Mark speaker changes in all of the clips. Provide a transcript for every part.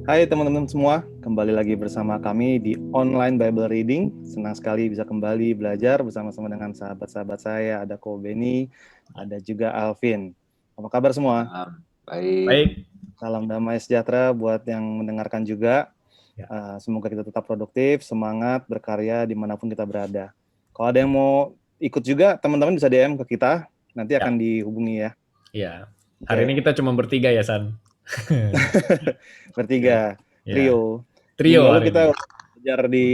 Speaker 1: Hai teman-teman semua, kembali lagi bersama kami di Online Bible Reading. Senang sekali bisa kembali belajar bersama-sama dengan sahabat-sahabat saya. Ada Ko Beni, ada juga Alvin. Apa kabar semua?
Speaker 2: Baik.
Speaker 3: Baik.
Speaker 1: Salam damai sejahtera buat yang mendengarkan juga.
Speaker 3: Ya.
Speaker 1: Semoga kita tetap produktif, semangat, berkarya dimanapun kita berada. Kalau ada yang mau ikut juga, teman-teman bisa DM ke kita, nanti akan dihubungi ya.
Speaker 3: Iya. Hari ini kita cuma bertiga ya, San.
Speaker 1: Bertiga,
Speaker 3: Ya.
Speaker 1: trio.
Speaker 3: Trio
Speaker 1: Minggu lalu
Speaker 3: hari
Speaker 1: kita
Speaker 3: ini.
Speaker 1: belajar di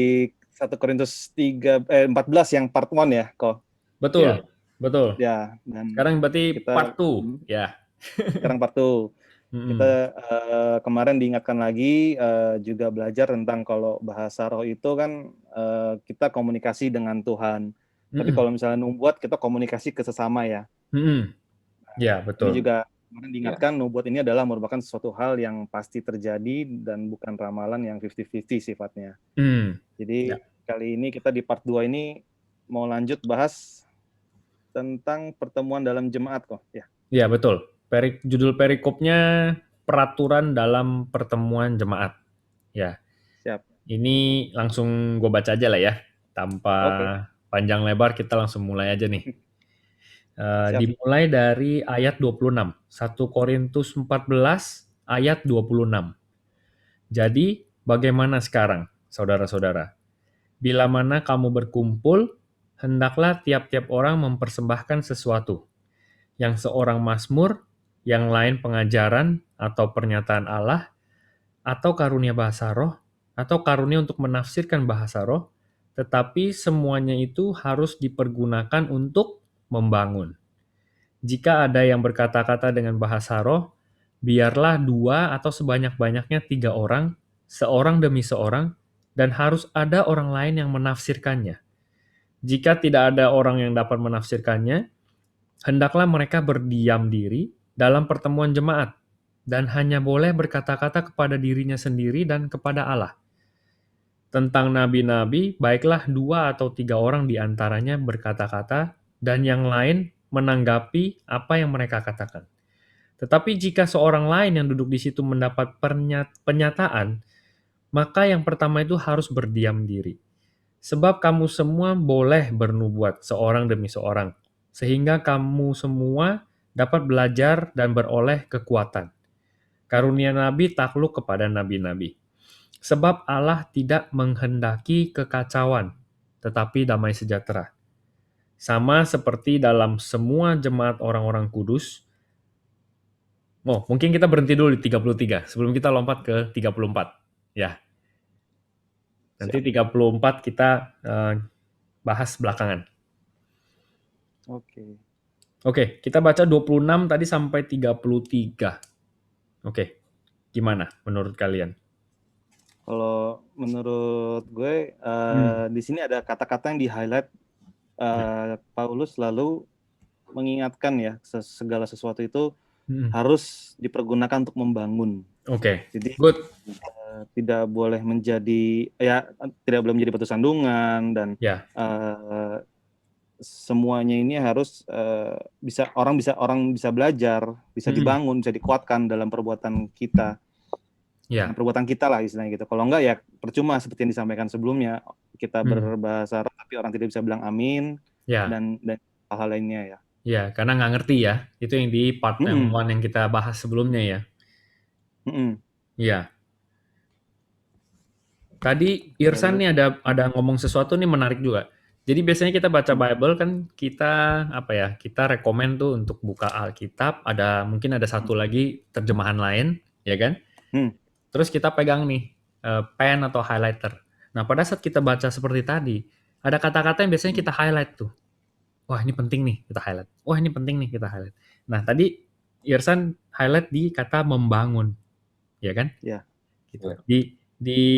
Speaker 1: 1 Korintus 14 yang part 1 ya, kok.
Speaker 3: Betul,
Speaker 1: Ya.
Speaker 3: betul.
Speaker 1: Ya, dan
Speaker 3: Sekarang berarti
Speaker 1: kita
Speaker 3: part 2, ya.
Speaker 1: sekarang part 2. Kita kemarin diingatkan lagi juga belajar tentang kalau bahasa roh itu kan kita komunikasi dengan Tuhan. Tapi kalau misalnya nubuat kita komunikasi ke sesama ya.
Speaker 3: Ya,
Speaker 1: Ini
Speaker 3: betul.
Speaker 1: juga kemarin diingatkan nubuat ini adalah merupakan sesuatu hal yang pasti terjadi dan bukan ramalan yang 50-50 sifatnya. Jadi kali ini kita di part 2 ini mau lanjut bahas tentang pertemuan dalam jemaat kok. Ya.
Speaker 3: Iya, betul. Judul perikopnya peraturan dalam pertemuan jemaat. Ya.
Speaker 1: Siap.
Speaker 3: Ini langsung gue baca aja lah ya. Tanpa panjang lebar, kita langsung mulai aja nih. Dimulai dari ayat 26. 1 Korintus 14 ayat 26. Jadi, bagaimana sekarang, saudara-saudara? Bila mana kamu berkumpul, hendaklah tiap-tiap orang mempersembahkan sesuatu. Yang seorang mazmur, yang lain pengajaran atau pernyataan Allah, atau karunia bahasa roh, atau karunia untuk menafsirkan bahasa roh, tetapi semuanya itu harus dipergunakan untuk membangun. Jika ada yang berkata-kata dengan bahasa roh, biarlah 2 atau sebanyak-banyaknya 3 orang, seorang demi seorang, dan harus ada orang lain yang menafsirkannya. Jika tidak ada orang yang dapat menafsirkannya, hendaklah mereka berdiam diri dalam pertemuan jemaat, dan hanya boleh berkata-kata kepada dirinya sendiri dan kepada Allah. Tentang nabi-nabi, baiklah 2 atau 3 orang di antaranya berkata-kata, dan yang lain menanggapi apa yang mereka katakan. Tetapi jika seorang lain yang duduk di situ mendapat penyataan, maka yang pertama itu harus berdiam diri. Sebab kamu semua boleh bernubuat seorang demi seorang, sehingga kamu semua dapat belajar dan beroleh kekuatan. Karunia nabi takluk kepada nabi-nabi. Sebab Allah tidak menghendaki kekacauan, tetapi damai sejahtera. Sama seperti dalam semua jemaat orang-orang kudus. Mungkin kita berhenti dulu di 33, sebelum kita lompat ke 34. Ya. Nanti 34 kita bahas belakangan. Oke, kita baca 26 tadi sampai 33. Oke, gimana menurut kalian?
Speaker 1: Kalau menurut gue, di sini ada kata-kata yang di-highlight. Paulus lalu mengingatkan ya, segala sesuatu itu harus dipergunakan untuk membangun. Jadi tidak boleh menjadi, tidak boleh menjadi batu sandungan, dan semuanya ini harus orang bisa belajar, bisa dibangun, bisa dikuatkan dalam perbuatan kita. Perbuatan kita lah istilahnya gitu. Kalau enggak ya percuma seperti yang disampaikan sebelumnya, kita berbahasa roh tapi orang tidak bisa bilang amin, dan hal lainnya ya.
Speaker 3: Ya, karena nggak ngerti ya. Itu yang di part yang kita bahas sebelumnya ya. Iya. Tadi Irsan nih ada ngomong sesuatu nih menarik juga. Jadi biasanya kita baca Bible kan kita rekomen tuh untuk buka Alkitab, mungkin ada satu lagi terjemahan lain, ya kan? Terus kita pegang nih pen atau highlighter. Nah, pada saat kita baca seperti tadi, ada kata-kata yang biasanya kita highlight tuh. Wah, ini penting nih, kita highlight. Wah, ini penting nih, kita highlight. Nah, tadi Irsan highlight di kata membangun. Ya kan?
Speaker 1: Iya.
Speaker 3: Gitu. Di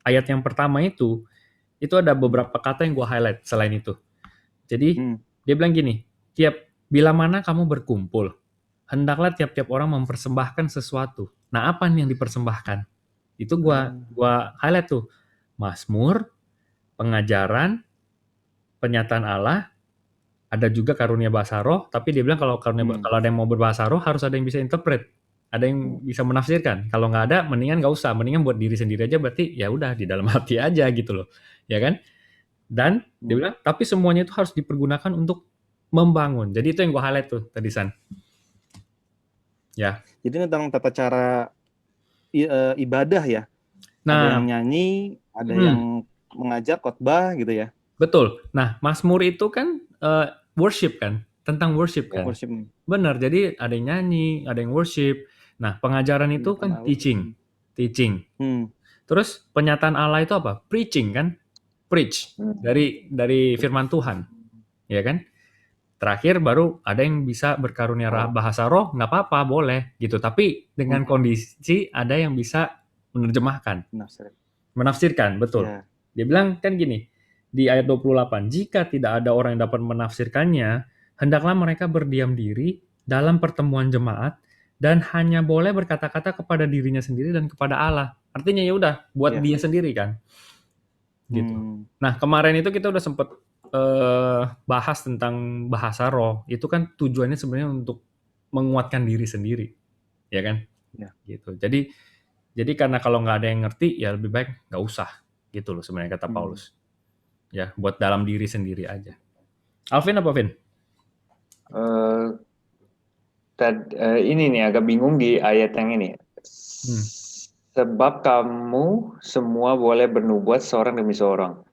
Speaker 3: ayat yang pertama itu ada beberapa kata yang gue highlight selain itu. Jadi, dia bilang gini, bila mana kamu berkumpul, hendaklah tiap-tiap orang mempersembahkan sesuatu. Nah, apa nih yang dipersembahkan? Itu gua highlight tuh. Mazmur, pengajaran, penyataan Allah, ada juga karunia bahasa roh, tapi dia bilang kalau ada yang mau berbahasa roh harus ada yang bisa interpret. Ada yang bisa menafsirkan? Kalau nggak ada, mendingan nggak usah. Mendingan buat diri sendiri aja. Berarti ya udah di dalam hati aja gitu loh, ya kan? Dan dia bilang, tapi semuanya itu harus dipergunakan untuk membangun. Jadi itu yang gue highlight tuh tadi San. Ya.
Speaker 1: Jadi tentang tata cara ibadah ya. Ada yang
Speaker 3: Nah,
Speaker 1: nyanyi, ada yang mengajar khotbah gitu ya.
Speaker 3: betul. Nah, Mazmur itu kan worship kan, tentang worship kan.
Speaker 1: Worship.
Speaker 3: Benar. Jadi ada yang nyanyi, ada yang worship. Nah, pengajaran itu kan teaching. Terus penyataan Allah itu apa? Preaching kan? Preach dari firman Tuhan, ya kan? Terakhir baru ada yang bisa berkarunia bahasa roh, nggak apa-apa, boleh gitu. Tapi dengan kondisi ada yang bisa menerjemahkan, menafsirkan, betul.
Speaker 1: Ya.
Speaker 3: Dia bilang kan gini, di ayat 28, jika tidak ada orang yang dapat menafsirkannya, hendaklah mereka berdiam diri dalam pertemuan jemaat dan hanya boleh berkata-kata kepada dirinya sendiri dan kepada Allah. Artinya ya udah buat dia sendiri kan. Gitu. Nah, kemarin itu kita udah sempet bahas tentang bahasa roh. Itu kan tujuannya sebenarnya untuk menguatkan diri sendiri, ya kan?
Speaker 1: Ya.
Speaker 3: Gitu. Jadi karena kalau nggak ada yang ngerti, ya lebih baik nggak usah, gitu loh sebenarnya kata Paulus. Ya, buat dalam diri sendiri aja. Alvin apa, Vin?
Speaker 2: Ini nih agak bingung di ayat yang ini. Sebab kamu semua boleh bernubuat seorang demi seorang.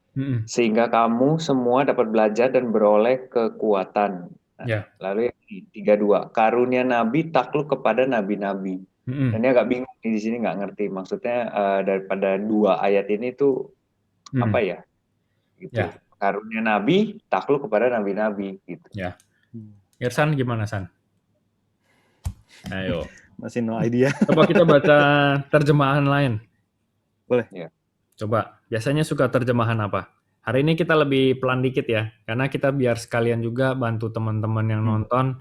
Speaker 2: Sehingga kamu semua dapat belajar dan beroleh kekuatan. Lalu yang 32, karunia nabi takluk kepada nabi-nabi. Dan ini agak bingung di sini, nggak ngerti maksudnya daripada dua ayat ini tuh apa ya? Gitu. Karunia nabi takluk kepada nabi-nabi gitu.
Speaker 3: Ya. Irsan gimana, San? Ayo.
Speaker 1: Masih no idea.
Speaker 3: Coba kita baca terjemahan lain.
Speaker 1: Boleh.
Speaker 2: Ya.
Speaker 3: Coba, biasanya suka terjemahan apa? Hari ini kita lebih pelan dikit ya, karena kita biar sekalian juga bantu teman-teman yang nonton.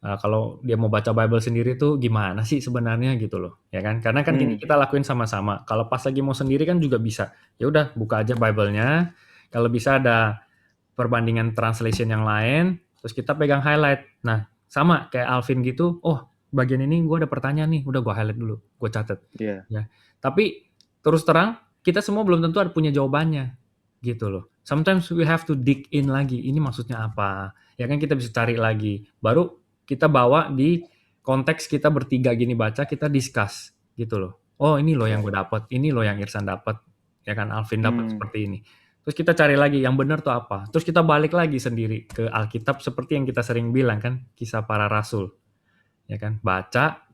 Speaker 3: Kalau dia mau baca Bible sendiri tuh gimana sih sebenarnya gitu loh, ya kan? Karena kan ini kita lakuin sama-sama. Kalau pas lagi mau sendiri kan juga bisa. Ya udah, buka aja Bible-nya. Kalau bisa ada perbandingan translation yang lain, terus kita pegang highlight. Nah, sama kayak Alvin gitu. Oh, bagian ini gue ada pertanyaan nih, udah gue highlight dulu, gue catat.
Speaker 1: Yeah.
Speaker 3: Ya. Tapi terus terang kita semua belum tentu ada punya jawabannya, gitu loh. Sometimes we have to dig in lagi. Ini maksudnya apa? Ya kan kita bisa cari lagi. Baru kita bawa di konteks kita bertiga gini baca, kita discuss, gitu loh. Oh ini loh yang gue dapat, ini loh yang Irsan dapat, ya kan Alvin dapat seperti ini. Terus kita cari lagi yang benar tuh apa. Terus kita balik lagi sendiri ke Alkitab seperti yang kita sering bilang kan, kisah para rasul. Ya kan, baca,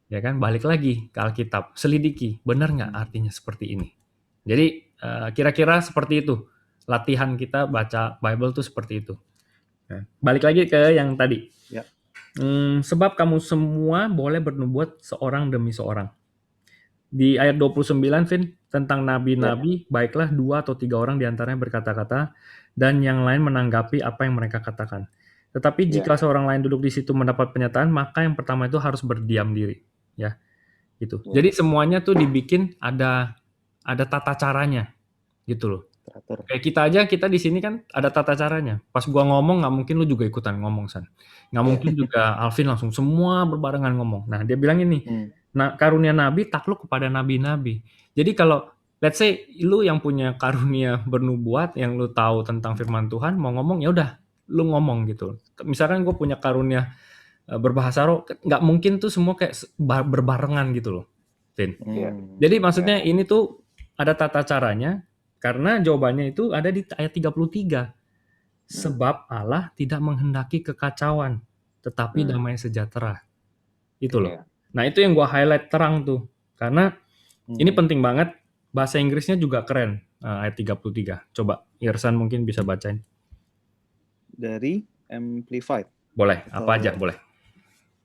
Speaker 3: ya kan, balik lagi ke Alkitab, selidiki, benar nggak artinya seperti ini. Jadi kira-kira seperti itu, latihan kita baca Bible tuh seperti itu. Nah, balik lagi ke yang tadi.
Speaker 1: Ya.
Speaker 3: Sebab kamu semua boleh bernubuat seorang demi seorang. Di ayat 29, Vin, tentang nabi-nabi, baiklah 2 atau 3 orang diantaranya berkata-kata, dan yang lain menanggapi apa yang mereka katakan. Tetapi jika seorang lain duduk di situ mendapat penyataan, maka yang pertama itu harus berdiam diri, ya, gitu. Jadi semuanya tuh dibikin ada tata caranya, gitu loh. Kayak kita aja, kita di sini kan ada tata caranya. Pas gua ngomong nggak mungkin lu juga ikutan ngomong, San. Nggak mungkin juga Alvin langsung semua berbarengan ngomong. Nah dia bilang ini, nah karunia nabi takluk kepada nabi-nabi. Jadi kalau let's say lu yang punya karunia bernubuat, yang lu tahu tentang firman Tuhan, mau ngomong ya udah lu ngomong gitu. Misalkan gue punya karunia berbahasa roh, nggak mungkin tuh semua kayak berbarengan gitu loh, Vin. Jadi maksudnya ini tuh ada tata caranya, karena jawabannya itu ada di ayat 33. Sebab Allah tidak menghendaki kekacauan, tetapi damai sejahtera. Itu loh. Nah itu yang gue highlight terang tuh, karena ini penting banget. Bahasa Inggrisnya juga keren, ayat 33. Coba Irsan mungkin bisa bacain.
Speaker 1: Dari Amplified.
Speaker 3: Boleh, apa aja boleh.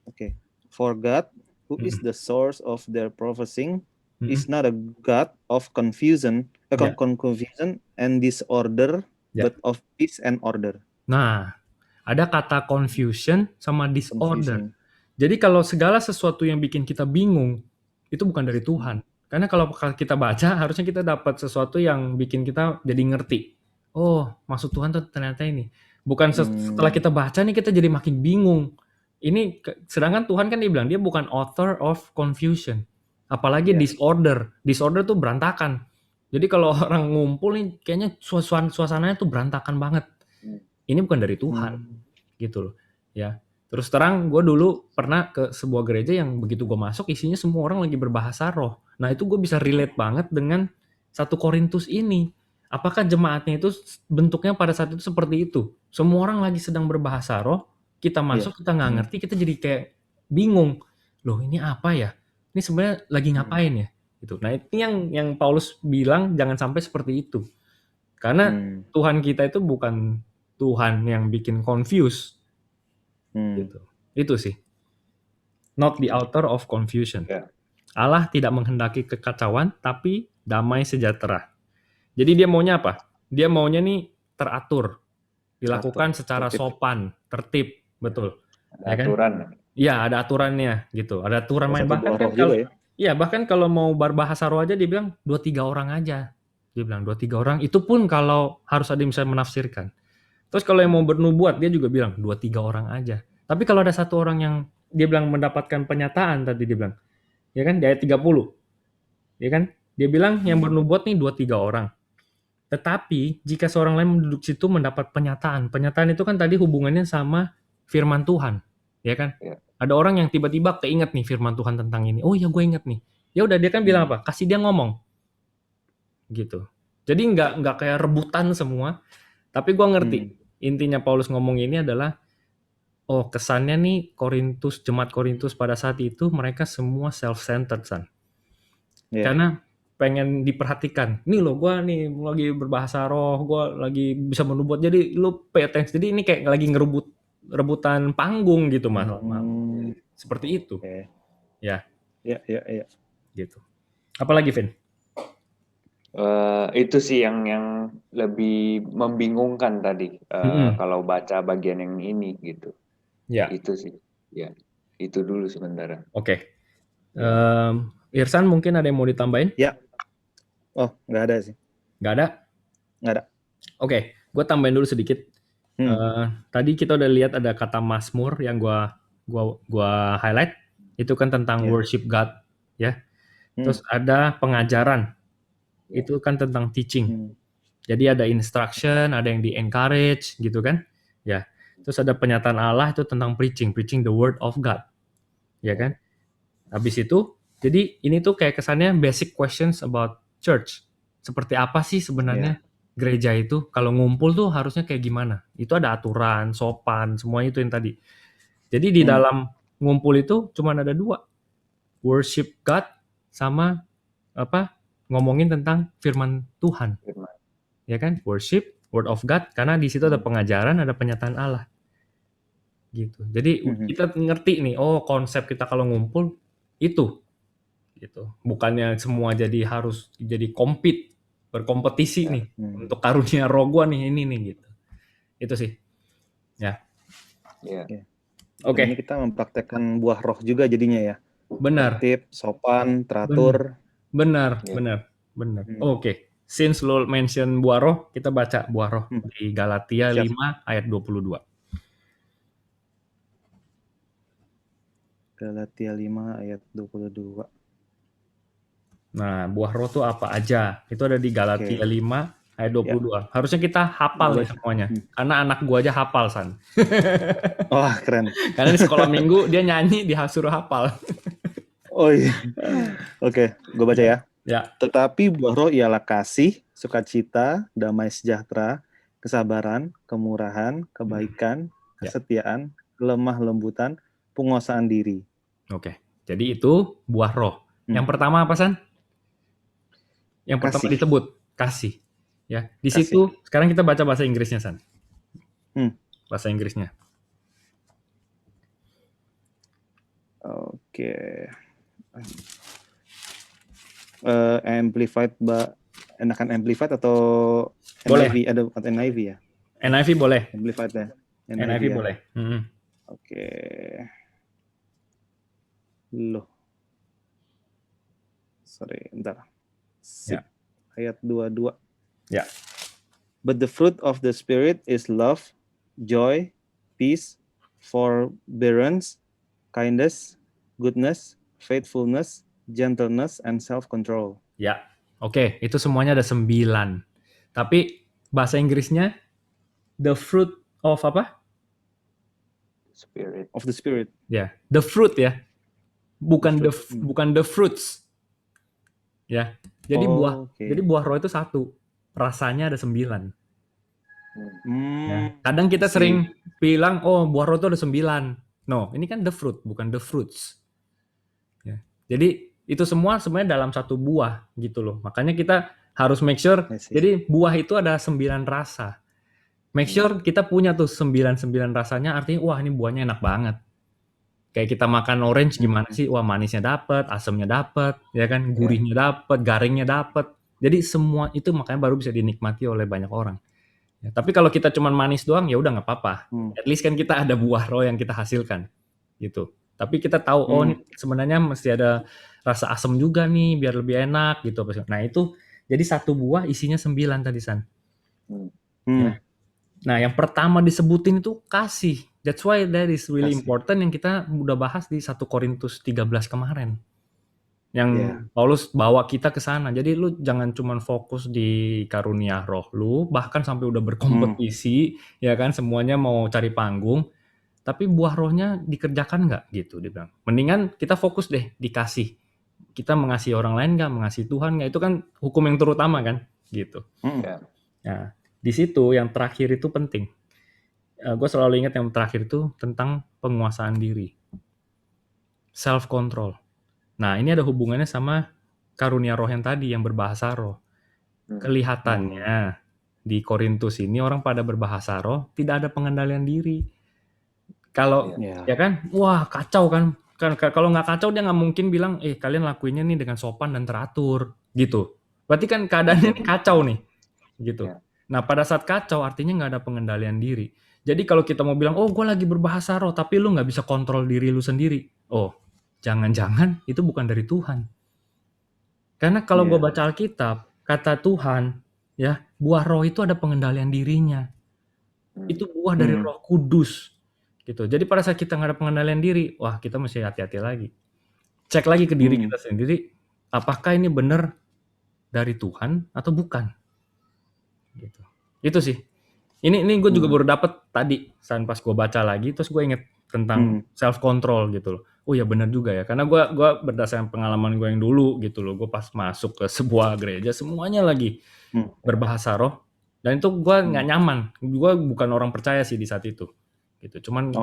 Speaker 1: Okay. For God, who is the source of their prophesying, is not a God of confusion and disorder, but of peace and order.
Speaker 3: Nah, ada kata confusion sama disorder. Jadi kalau segala sesuatu yang bikin kita bingung, itu bukan dari Tuhan. Karena kalau kita baca, harusnya kita dapat sesuatu yang bikin kita jadi ngerti. Oh, maksud Tuhan tuh ternyata ini. Bukan setelah kita baca nih kita jadi makin bingung. Sedangkan Tuhan kan dia bilang dia bukan author of confusion. Apalagi disorder. Disorder tuh berantakan. Jadi kalau orang ngumpul nih kayaknya suasananya tuh berantakan banget. Ini bukan dari Tuhan. Gitu loh. Ya. Terus terang gue dulu pernah ke sebuah gereja yang begitu gue masuk isinya semua orang lagi berbahasa roh. Nah itu gue bisa relate banget dengan 1 Korintus ini. Apakah jemaatnya itu bentuknya pada saat itu seperti itu? Semua orang lagi sedang berbahasa roh, kita masuk, kita nggak ngerti, kita jadi kayak bingung. Loh ini apa ya? Ini sebenarnya lagi ngapain ya? Gitu. Nah itu yang Paulus bilang jangan sampai seperti itu. Karena Tuhan kita itu bukan Tuhan yang bikin confuse. Gitu. Itu sih. Not the author of confusion. Allah tidak menghendaki kekacauan, tapi damai sejahtera. Jadi dia maunya apa? Dia maunya nih teratur, dilakukan secara sopan, tertib, betul.
Speaker 2: Ada aturan.
Speaker 3: Iya, ada aturannya gitu. Ada aturan main bahkan kan kalau bahkan kalau mau berbahasa roh aja dia bilang 2-3 orang aja. Dia bilang 2-3 orang, itu pun kalau harus ada yang bisa menafsirkan. Terus kalau yang mau bernubuat dia juga bilang 2-3 orang aja. Tapi kalau ada 1 orang yang dia bilang mendapatkan penyataan tadi dia bilang. Ya kan di ayat 30. Ya kan? Dia bilang yang bernubuat nih 2-3 orang. Tetapi jika seorang lain duduk situ mendapat penyataan itu kan tadi hubungannya sama firman Tuhan, ya kan? Ada orang yang tiba-tiba keinget nih firman Tuhan tentang ini. Oh ya gue inget nih. Ya udah dia kan bilang apa? Kasih dia ngomong, gitu. Jadi nggak kayak rebutan semua. Tapi gue ngerti intinya Paulus ngomong ini adalah kesannya nih jemaat Korintus pada saat itu mereka semua self-centered san. Karena pengen diperhatikan. Nih loh, gue nih lagi berbahasa roh, gue lagi bisa menubuat. Jadi lu pay attention. Jadi ini kayak lagi rebutan panggung gitu, Mas. Seperti itu. Ya. Gitu. Apalagi, Vin?
Speaker 2: Itu sih yang lebih membingungkan tadi. Kalau baca bagian yang ini gitu. Itu sih. Ya. Itu dulu sementara.
Speaker 3: Oke. Irsan mungkin ada yang mau ditambahin?
Speaker 1: Ya. Oh, nggak ada sih.
Speaker 3: Nggak ada?
Speaker 1: Nggak ada.
Speaker 3: Oke, gue tambahin dulu sedikit. Tadi kita udah lihat ada kata Mazmur yang gua highlight. Itu kan tentang worship God, ya. Terus ada pengajaran. Itu kan tentang teaching. Jadi ada instruction, ada yang di-encourage, gitu kan. Ya. Terus ada penyataan Allah itu tentang preaching the word of God. Ya kan? Habis itu, jadi ini tuh kayak kesannya basic questions about church. Seperti apa sih sebenarnya gereja itu? Kalau ngumpul tuh harusnya kayak gimana? Itu ada aturan, sopan, semuanya itu yang tadi. Jadi di dalam ngumpul itu cuma ada 2. Worship God sama ngomongin tentang firman Tuhan. Ya kan? Worship, word of God, karena di situ ada pengajaran, ada penyataan Allah. Gitu. Jadi kita ngerti nih, konsep kita kalau ngumpul itu gitu. Bukannya semua harus jadi berkompetisi nih untuk karunia roh gua nih ini nih gitu. Itu sih. Ya.
Speaker 1: Oke. Ini kita mempraktekkan buah roh juga jadinya ya.
Speaker 3: Benar.
Speaker 1: Tertib, sopan, teratur.
Speaker 3: Benar. Oke. Since lo mention buah roh, kita baca buah roh di Galatia 5 ayat 22.
Speaker 1: Galatia 5 ayat 22.
Speaker 3: Nah, buah roh itu apa aja? Itu ada di Galatia 5 ayat 22. Harusnya kita hafal nih semuanya. Karena anak gua aja hafal, San.
Speaker 1: Wah, keren.
Speaker 3: Karena di sekolah minggu dia nyanyi disuruh hafal.
Speaker 1: Oh iya. Oke, gua baca ya.
Speaker 3: Ya.
Speaker 1: Tetapi buah roh ialah kasih, sukacita, damai sejahtera, kesabaran, kemurahan, kebaikan, kesetiaan, lemah lembutan, penguasaan diri.
Speaker 3: Oke. Jadi itu buah roh. Yang pertama apa, San? Yang pertama disebut kasih. Ya. Di situ sekarang kita baca bahasa Inggrisnya, San. Bahasa Inggrisnya.
Speaker 1: Oke. Amplified, enakan amplified atau
Speaker 3: boleh.
Speaker 1: NIV? Ada NIV ya?
Speaker 3: NIV boleh.
Speaker 1: Amplified ya.
Speaker 3: NIV ya? Boleh.
Speaker 1: Oke. Loh. Sorry, bentar. Ayat 22.
Speaker 3: Ya.
Speaker 1: But the fruit of the Spirit is love, joy, peace, forbearance, kindness, goodness, faithfulness, gentleness, and self-control.
Speaker 3: Ya, oke, itu semuanya ada 9. Tapi bahasa Inggrisnya the fruit of apa?
Speaker 2: Spirit.
Speaker 1: Of the Spirit.
Speaker 3: Ya, the fruit ya. Bukan
Speaker 1: The fruit.
Speaker 3: bukan the fruits. Ya. Jadi jadi buah roh itu 1. Rasanya ada 9. Ya. Kadang kita sering bilang, oh buah roh itu ada 9. No, ini kan the fruit, bukan the fruits. Ya. Jadi itu semua sebenarnya dalam satu buah gitu loh. Makanya kita harus make sure, jadi buah itu ada 9 rasa. Make sure kita punya tuh 9 rasanya, artinya wah ini buahnya enak banget. Kayak kita makan orange gimana sih? Wah manisnya dapet, asamnya dapet, ya kan, gurihnya dapet, garingnya dapet. Jadi semua itu makanya baru bisa dinikmati oleh banyak orang. Ya, tapi kalau kita cuma manis doang ya udah nggak apa-apa. At least kan kita ada buah roh yang kita hasilkan, gitu. Tapi kita tahu oh ini sebenarnya mesti ada rasa asam juga nih biar lebih enak gitu. Nah itu jadi satu buah isinya 9 tadi San. Ya. Nah yang pertama disebutin itu kasih. That's why that is really important yang kita udah bahas di 1 Korintus 13 kemarin. Yang Paulus bawa kita ke sana. Jadi lu jangan cuma fokus di karunia roh lu, bahkan sampai udah berkompetisi, ya kan, semuanya mau cari panggung. Tapi buah rohnya dikerjakan nggak gitu dia bilang. Mendingan kita fokus deh dikasih. Kita mengasihi orang lain nggak, mengasihi Tuhan nggak, itu kan hukum yang terutama kan, gitu. Nah, di situ yang terakhir itu penting. Gue selalu ingat yang terakhir itu tentang penguasaan diri, self control. Nah ini ada hubungannya sama karunia roh yang tadi yang berbahasa roh. Kelihatannya di Korintus ini orang pada berbahasa roh tidak ada pengendalian diri. Kalau ya kan, wah kacau kan. Kalau nggak kacau dia nggak mungkin bilang, kalian lakuinnya nih dengan sopan dan teratur, gitu. Berarti kan keadaannya ini kacau nih, gitu. Nah pada saat kacau artinya nggak ada pengendalian diri. Jadi kalau kita mau bilang, oh gue lagi berbahasa roh, tapi lu nggak bisa kontrol diri lu sendiri. Oh, jangan-jangan itu bukan dari Tuhan. Karena kalau gue baca Alkitab, kata Tuhan, ya buah roh itu ada pengendalian dirinya. Itu buah dari Roh Kudus. Gitu. Jadi pada saat kita nggak ada pengendalian diri, wah kita mesti hati-hati lagi. Cek lagi ke diri kita sendiri, apakah ini benar dari Tuhan atau bukan? Gitu. Itu sih. Ini gue juga baru dapet tadi, pas gue baca lagi, terus gue inget tentang self control gitu loh. Oh ya benar juga ya, karena gue berdasarkan pengalaman gue yang dulu gitu loh, gue pas masuk ke sebuah gereja semuanya lagi berbahasa roh, dan itu gue nggak nyaman. Gue bukan orang percaya sih di saat itu, gitu. Cuman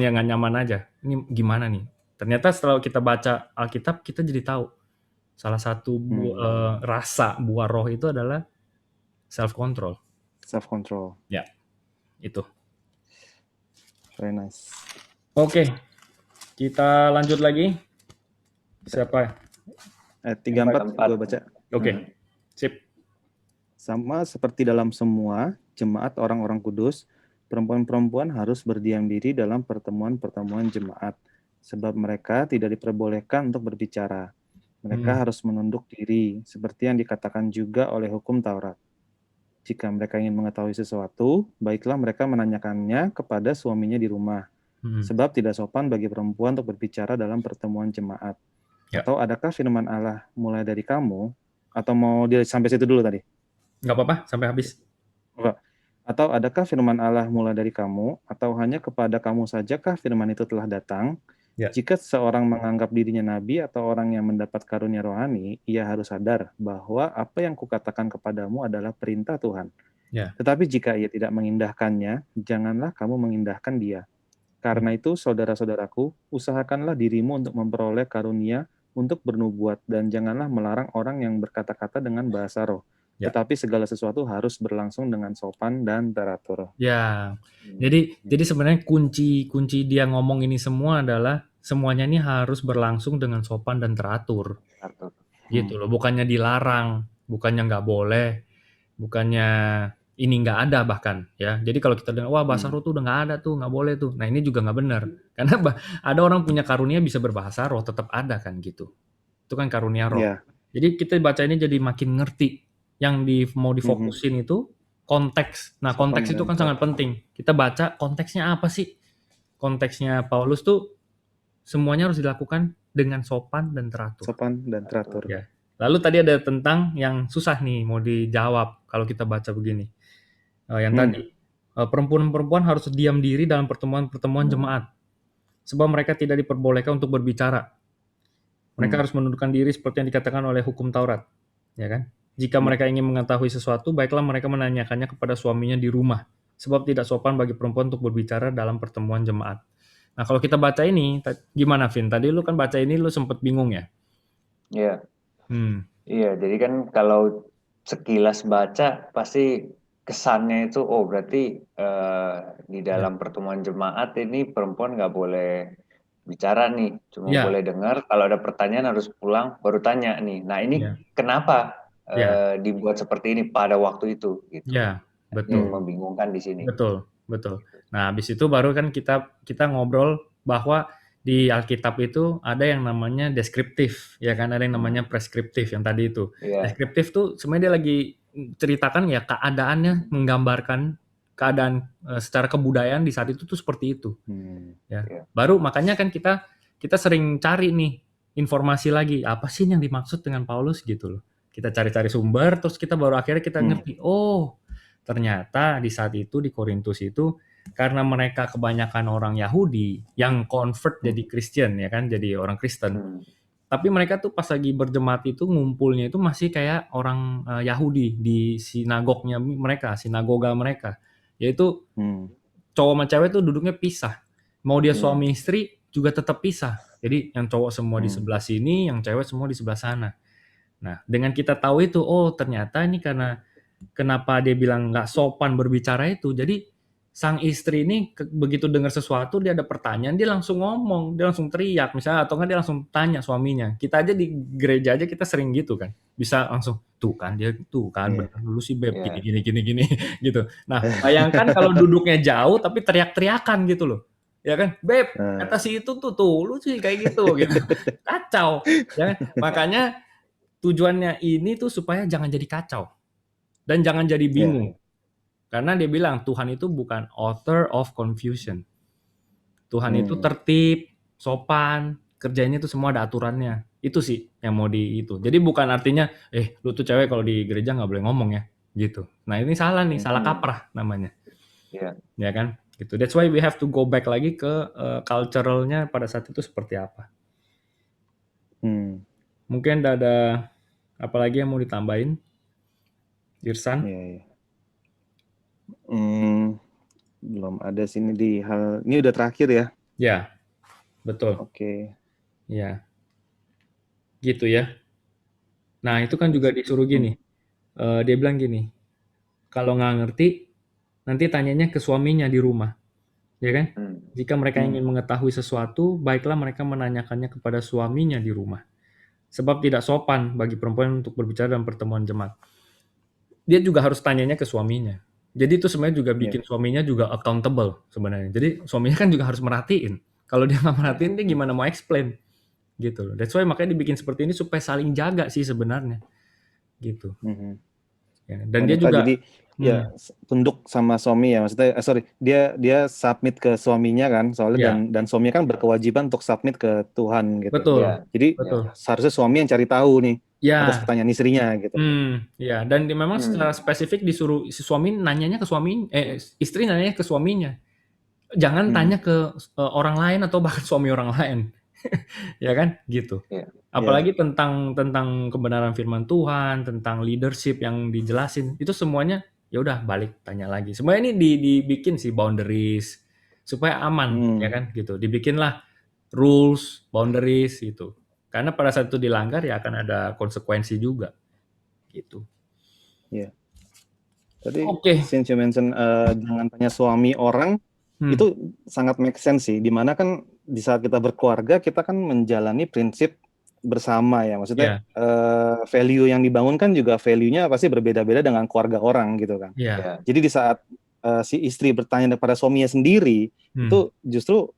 Speaker 3: yang nggak nyaman aja. Ini gimana nih? Ternyata setelah kita baca Alkitab, kita jadi tahu salah satu rasa buah roh itu adalah self control.
Speaker 1: Self control.
Speaker 3: Ya, itu.
Speaker 1: Very nice.
Speaker 3: Oke, kita lanjut lagi. Siapa?
Speaker 1: 34 gue baca.
Speaker 3: Oke, sip.
Speaker 1: Sama seperti dalam semua jemaat orang-orang kudus, perempuan-perempuan harus berdiam diri dalam pertemuan-pertemuan jemaat, sebab mereka tidak diperbolehkan untuk berbicara. Mereka harus menunduk diri, seperti yang dikatakan juga oleh hukum Taurat. Jika mereka ingin mengetahui sesuatu, baiklah mereka menanyakannya kepada suaminya di rumah. Sebab tidak sopan bagi perempuan untuk berbicara dalam pertemuan jemaat. Atau adakah firman Allah mulai dari kamu? Atau mau dia sampai situ dulu tadi?
Speaker 3: Nggak apa-apa, sampai habis.
Speaker 1: Atau adakah firman Allah mulai dari kamu? Atau hanya kepada kamu sajakah firman itu telah datang? Jika seorang menganggap dirinya nabi atau orang yang mendapat karunia rohani, ia harus sadar bahwa apa yang kukatakan kepadamu adalah perintah Tuhan. Tetapi jika ia tidak mengindahkannya, janganlah kamu mengindahkan dia. Karena itu, saudara-saudaraku, usahakanlah dirimu untuk memperoleh karunia untuk bernubuat, dan janganlah melarang orang yang berkata-kata dengan bahasa roh. Tetapi segala sesuatu harus berlangsung dengan sopan dan teratur.
Speaker 3: Ya, jadi sebenarnya kunci dia ngomong ini semua adalah semuanya ini harus berlangsung dengan sopan dan teratur. Gitu loh, bukannya dilarang, bukannya nggak boleh, bukannya ini nggak ada bahkan ya. Jadi kalau kita dengar wah bahasa roh tuh udah nggak ada tuh, nggak boleh tuh. Nah ini juga nggak benar. Karena ada orang punya karunia bisa berbahasa roh, tetap ada kan gitu. Itu kan karunia roh. Jadi kita baca ini jadi makin ngerti. Yang mau difokusin itu konteks. Nah konteks itu kan sangat penting. Kita baca konteksnya apa sih? konteksnya Paulus tuh semuanya harus dilakukan dengan sopan dan teratur.
Speaker 1: Sopan dan teratur.
Speaker 3: Ya. Lalu tadi ada tentang yang susah nih mau dijawab kalau kita baca begini. Yang tadi perempuan-perempuan harus diam diri dalam pertemuan-pertemuan jemaat, sebab mereka tidak diperbolehkan untuk berbicara. Mereka harus menundukkan diri seperti yang dikatakan oleh hukum Taurat, ya kan? Jika mereka ingin mengetahui sesuatu, baiklah mereka menanyakannya kepada suaminya di rumah, sebab tidak sopan bagi perempuan untuk berbicara dalam pertemuan jemaat. Nah, kalau kita baca ini, gimana, Vin? Tadi lu kan baca ini, lu sempet bingung ya?
Speaker 2: Iya. Iya, jadi kan kalau sekilas baca, pasti kesannya itu, oh berarti di dalam pertemuan jemaat ini perempuan nggak boleh bicara nih, cuma boleh dengar. Kalau ada pertanyaan harus pulang, baru tanya nih. Nah ini kenapa dibuat seperti ini pada waktu itu? Gitu.
Speaker 3: Ya, betul.
Speaker 2: Ini membingungkan di sini.
Speaker 3: Betul. Nah, habis itu baru kan kita ngobrol bahwa di Alkitab itu ada yang namanya deskriptif, ya kan? Ada yang namanya preskriptif yang tadi itu. Deskriptif tuh sebenarnya dia lagi ceritakan ya keadaannya, menggambarkan keadaan secara kebudayaan di saat itu tuh seperti itu. Ya. Baru makanya kan kita sering cari nih informasi lagi, apa sih yang dimaksud dengan Paulus gitu loh. Kita cari-cari sumber, terus kita baru akhirnya kita ngerti, oh ternyata di saat itu di Korintus itu karena mereka kebanyakan orang Yahudi yang convert jadi Kristen, ya kan, jadi orang Kristen. Tapi mereka tuh pas lagi berjemaat itu ngumpulnya itu masih kayak orang Yahudi di sinagognya mereka, sinagoga mereka. Yaitu cowok sama cewek tuh duduknya pisah. Mau dia suami istri juga tetap pisah. Jadi yang cowok semua di sebelah sini, yang cewek semua di sebelah sana. Nah, dengan kita tahu itu, oh ternyata ini karena kenapa dia bilang nggak sopan berbicara itu. Jadi sang istri ini begitu dengar sesuatu, dia ada pertanyaan, dia langsung ngomong, dia langsung teriak misalnya, atau kan dia langsung tanya suaminya. Kita aja di gereja aja kita sering gitu kan, bisa langsung tuh kan bener dulu sih beb gini gitu. Nah bayangkan kalau duduknya jauh tapi teriak-teriakan gitu loh, ya kan, beb kata si itu tuh lu sih kayak gitu kacau, ya kan? Makanya tujuannya ini tuh supaya jangan jadi kacau dan jangan jadi bingung. Karena dia bilang Tuhan itu bukan author of confusion. Tuhan itu tertib, sopan, kerjanya itu semua ada aturannya. Itu sih yang mau itu. Jadi bukan artinya, lu tuh cewek kalau di gereja nggak boleh ngomong ya, gitu. Nah ini salah nih, salah kaprah namanya. Ya kan? Gitu. That's why we have to go back lagi ke culturalnya pada saat itu seperti apa. Mungkin ada apa lagi yang mau ditambahin, Irsan?
Speaker 1: Belum ada sini di hal ini udah terakhir ya.
Speaker 3: Ya, betul.
Speaker 1: Oke.
Speaker 3: Ya, gitu ya. Nah itu kan juga disuruh gini. Dia bilang gini, kalau nggak ngerti, nanti tanyanya ke suaminya di rumah, ya kan? Jika mereka ingin mengetahui sesuatu, baiklah mereka menanyakannya kepada suaminya di rumah. Sebab tidak sopan bagi perempuan untuk berbicara dalam pertemuan jemaat. Dia juga harus tanyanya ke suaminya. Jadi itu sebenarnya juga bikin suaminya juga accountable sebenarnya. Jadi suaminya kan juga harus merhatiin. Kalau dia nggak merhatiin, dia gimana mau explain? Gitu loh. That's why makanya dibikin seperti ini supaya saling jaga sih sebenarnya. Gitu. Ya, dan dia juga
Speaker 1: jadi tunduk sama suami ya, maksudnya dia submit ke suaminya kan, soalnya dan suaminya kan berkewajiban untuk submit ke Tuhan gitu.
Speaker 3: Betul.
Speaker 1: Jadi seharusnya suami yang cari tahu nih atas pertanyaan istrinya gitu.
Speaker 3: Ya, dan memang secara spesifik disuruh si suami nanyanya ke istri nanyanya ke suaminya. Jangan tanya ke orang lain atau bahkan suami orang lain. Ya kan? Gitu. Apalagi tentang kebenaran firman Tuhan, tentang leadership yang dijelasin, itu semuanya ya udah balik tanya lagi. Semuanya ini dibikin sih boundaries supaya aman, ya kan? Gitu. Dibikinlah rules, boundaries gitu. Karena pada saat itu dilanggar ya akan ada konsekuensi juga. Gitu.
Speaker 1: Iya. Tadi since you mention jangan tanya suami orang, itu sangat make sense sih. Dimana kan di saat kita berkeluarga, kita kan menjalani prinsip bersama ya. Maksudnya value yang dibangun kan juga value-nya pasti berbeda-beda dengan keluarga orang gitu kan. Jadi di saat si istri bertanya kepada suaminya sendiri, itu justru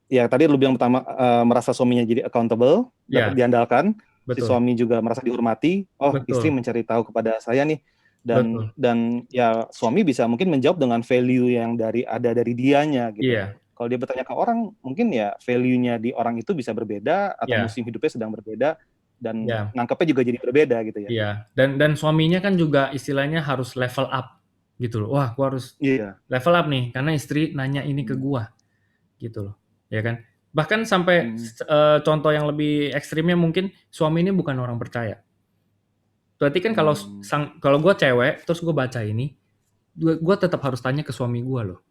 Speaker 1: ya tadi lu bilang pertama merasa suaminya jadi accountable, dapat diandalkan. Si suami juga merasa dihormati. Istri mencari tahu kepada saya nih. Dan ya suami bisa mungkin menjawab dengan value yang dari dianya gitu. Kalau dia bertanya ke orang, mungkin ya value-nya di orang itu bisa berbeda atau musim hidupnya sedang berbeda dan nangkepnya juga jadi berbeda gitu ya.
Speaker 3: Iya. Dan suaminya kan juga istilahnya harus level up gitu loh. Wah, gua harus level up nih karena istri nanya ini ke gua gitu loh. Ya kan? Bahkan sampai contoh yang lebih ekstrimnya mungkin suami ini bukan orang percaya. Berarti kan kalau gue cewek terus gue baca ini, gue tetap harus tanya ke suami gue loh,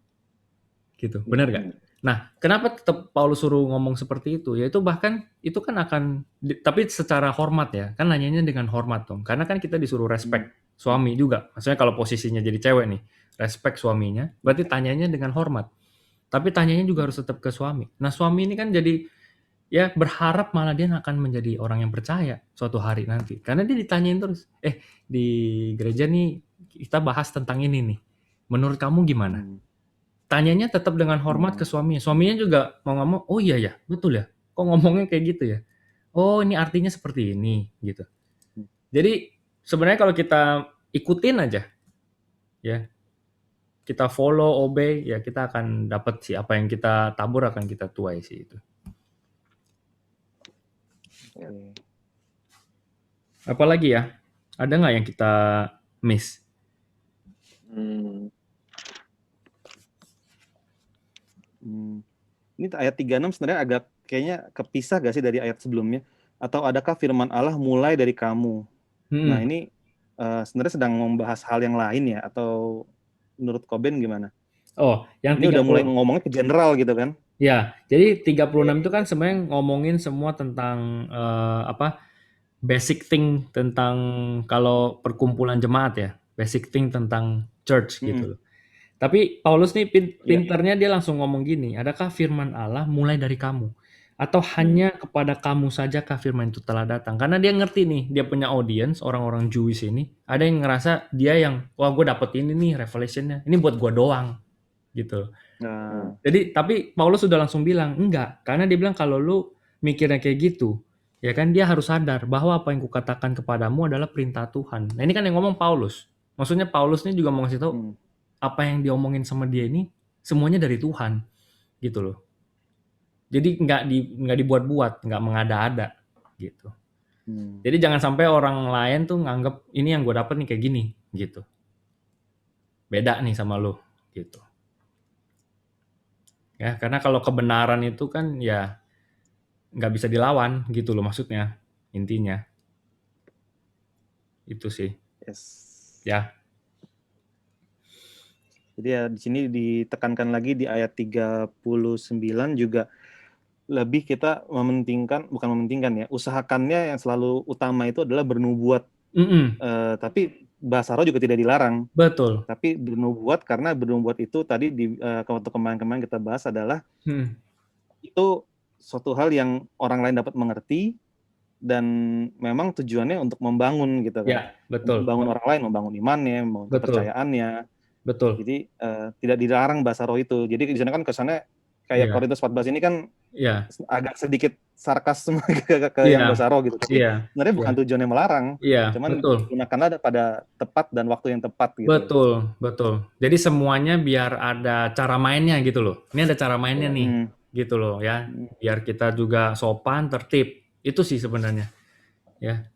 Speaker 3: gitu, benar gak? Nah, kenapa tetap Paulus suruh ngomong seperti itu? Yaitu bahkan itu kan akan, tapi secara hormat ya, kan nanyanya dengan hormat dong, karena kan kita disuruh respect suami juga. Maksudnya kalau posisinya jadi cewek nih, respect suaminya, berarti tanyanya dengan hormat. Tapi tanyanya juga harus tetap ke suami. Nah, suami ini kan jadi ya berharap malah dia akan menjadi orang yang percaya suatu hari nanti. Karena dia ditanyain terus, di gereja nih kita bahas tentang ini nih. Menurut kamu gimana? Tanyanya tetap dengan hormat ke suaminya. Suaminya juga mau ngomong, oh iya ya, betul ya. Kok ngomongnya kayak gitu ya? Oh ini artinya seperti ini gitu. Jadi sebenarnya kalau kita ikutin aja, ya kita follow, obey, ya kita akan dapat sih apa yang kita tabur akan kita tuai sih itu. Apalagi ya? Ada nggak yang kita miss?
Speaker 1: Ini ayat 36 sebenarnya agak kayaknya kepisah gak sih dari ayat sebelumnya? Atau adakah firman Allah mulai dari kamu? Nah ini sebenarnya sedang membahas hal yang lain ya? Atau menurut Koben gimana?
Speaker 3: Oh, yang
Speaker 1: ini udah mulai ngomongnya ke general gitu kan?
Speaker 3: Ya, jadi 36 itu kan sebenarnya ngomongin semua tentang basic thing tentang kalau perkumpulan jemaat ya, basic thing tentang church gitu loh. Tapi Paulus nih pinternya dia langsung ngomong gini, adakah firman Allah mulai dari kamu? Atau hanya kepada kamu saja kah firman itu telah datang? Karena dia ngerti nih, dia punya audience, orang-orang Jewish ini, ada yang ngerasa dia yang, wah gue dapet ini nih revelationnya, ini buat gue doang gitu. Jadi tapi Paulus sudah langsung bilang enggak, karena dia bilang kalau lu mikirnya kayak gitu, ya kan dia harus sadar bahwa apa yang kukatakan kepadamu adalah perintah Tuhan. Nah ini kan yang ngomong Paulus. Maksudnya Paulus ini juga mau ngasih tahu apa yang diomongin sama dia ini semuanya dari Tuhan, gitu loh. Jadi nggak dibuat-buat, nggak mengada-ada, gitu. Jadi jangan sampai orang lain tuh nganggep ini yang gue dapet nih kayak gini, gitu. Beda nih sama lo, gitu. Ya, karena kalau kebenaran itu kan ya nggak bisa dilawan gitu loh maksudnya, intinya. Itu sih.
Speaker 1: Yes.
Speaker 3: Ya.
Speaker 1: Jadi ya di sini ditekankan lagi di ayat 39 juga lebih kita bukan mementingkan ya, usahakannya yang selalu utama itu adalah bernubuat. Tapi bahasa roh juga tidak dilarang.
Speaker 3: Betul.
Speaker 1: Tapi bernubuat karena bernubuat itu tadi waktu kemarin kita bahas adalah itu suatu hal yang orang lain dapat mengerti dan memang tujuannya untuk membangun gitu kan.
Speaker 3: Ya, betul.
Speaker 1: Membangun orang lain, membangun imannya, membangun kepercayaannya.
Speaker 3: Betul.
Speaker 1: Jadi tidak dilarang bahasa roh itu. Jadi di sana kan kesannya kayak Korintus 14 ini kan agak sedikit sarkas ke yang bahasa roh gitu. Tapi sebenarnya bukan tujuannya melarang. Cuman gunakanlah pada tepat dan waktu yang tepat gitu.
Speaker 3: Betul. Jadi semuanya biar ada cara mainnya gitu loh. Ini ada cara mainnya nih. Gitu loh ya. Biar kita juga sopan, tertib. Itu sih sebenarnya. Ya.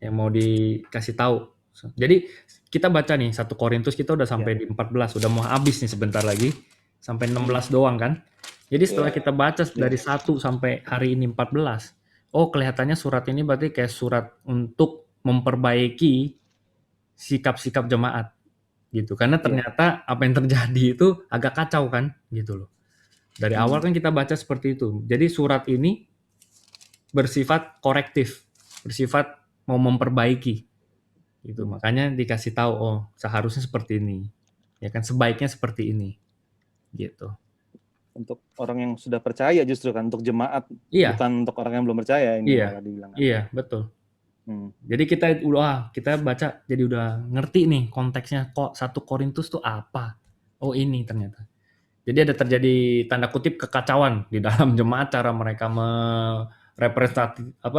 Speaker 3: Yang mau dikasih tahu. Jadi kita baca nih 1 Korintus kita udah sampai di 14, udah mau habis nih sebentar lagi. Sampai 16 doang kan. Jadi setelah kita baca dari 1 sampai hari ini 14, oh kelihatannya surat ini berarti kayak surat untuk memperbaiki sikap-sikap jemaat gitu. Karena ternyata apa yang terjadi itu agak kacau kan gitu loh. Dari awal kan kita baca seperti itu. Jadi surat ini bersifat korektif, bersifat mau memperbaiki gitu. Makanya dikasih tahu, oh seharusnya seperti ini. Ya kan sebaiknya seperti ini. Gitu.
Speaker 1: Untuk orang yang sudah percaya justru kan, untuk jemaat, bukan untuk orang yang belum percaya ini malah dibilang.
Speaker 3: Iya, betul. Jadi kita baca jadi udah ngerti nih konteksnya kok 1 Korintus tuh apa. Oh ini ternyata. Jadi ada terjadi tanda kutip kekacauan di dalam jemaat, cara mereka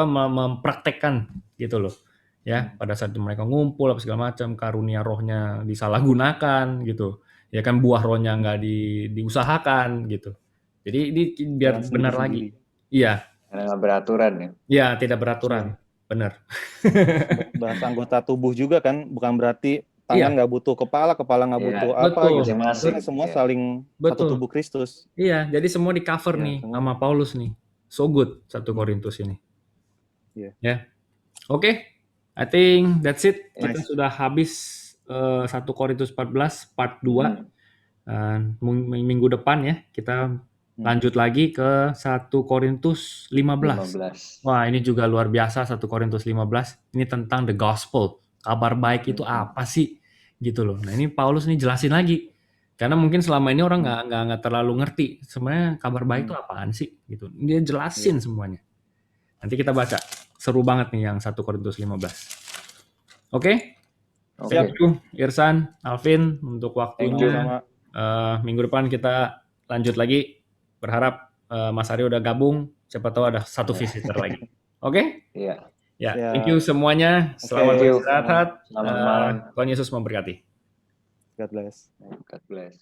Speaker 3: mempraktekkan gitu loh. Ya, pada saat mereka ngumpul apa segala macam, karunia rohnya disalahgunakan gitu. Ya kan buah rohnya nggak diusahakan gitu. Jadi ini biar
Speaker 1: Jangan
Speaker 3: benar
Speaker 1: sendiri-sendiri.
Speaker 3: lagi. Iya.
Speaker 2: Karena nggak beraturan ya.
Speaker 3: Iya, tidak beraturan. Benar.
Speaker 1: Bahasa anggota tubuh juga kan, bukan berarti
Speaker 3: Iya.
Speaker 1: tangan nggak butuh kepala nggak
Speaker 2: Iya,
Speaker 1: butuh apa
Speaker 3: Betul.
Speaker 1: gitu.
Speaker 2: masing-masing.
Speaker 1: Karena semua
Speaker 2: Iya.
Speaker 1: saling satu
Speaker 3: Betul.
Speaker 1: tubuh Kristus.
Speaker 3: Iya, jadi semua di cover
Speaker 1: Ya,
Speaker 3: nih
Speaker 1: kan?
Speaker 3: sama Paulus nih. So good 1 Korintus ini.
Speaker 1: Iya.
Speaker 3: Ya. Oke. I think that's it.
Speaker 1: Nice.
Speaker 3: Kita sudah habis 1 Korintus 14 part 2. Minggu depan ya kita lanjut lagi ke 1 Korintus 15. Wah, ini juga luar biasa 1 Korintus 15. Ini tentang the gospel. Kabar baik itu apa sih? Gitu loh. Nah, ini Paulus nih jelasin lagi. Karena mungkin selama ini orang nggak terlalu ngerti sebenarnya kabar baik itu apaan sih gitu. Dia jelasin semuanya. Nanti kita baca. Seru banget nih yang 1 Korintus 15. Oke? Thank you Irsan, Alvin untuk waktunya. Minggu depan kita lanjut lagi. Berharap Mas Aryo udah gabung. Siapa tahu ada satu visitor lagi. Oke?
Speaker 2: Iya.
Speaker 3: Ya, thank you semuanya. Selamat beristirahat.
Speaker 2: Selamat malam.
Speaker 3: Tuhan Yesus memberkati.
Speaker 1: God bless.
Speaker 2: God bless.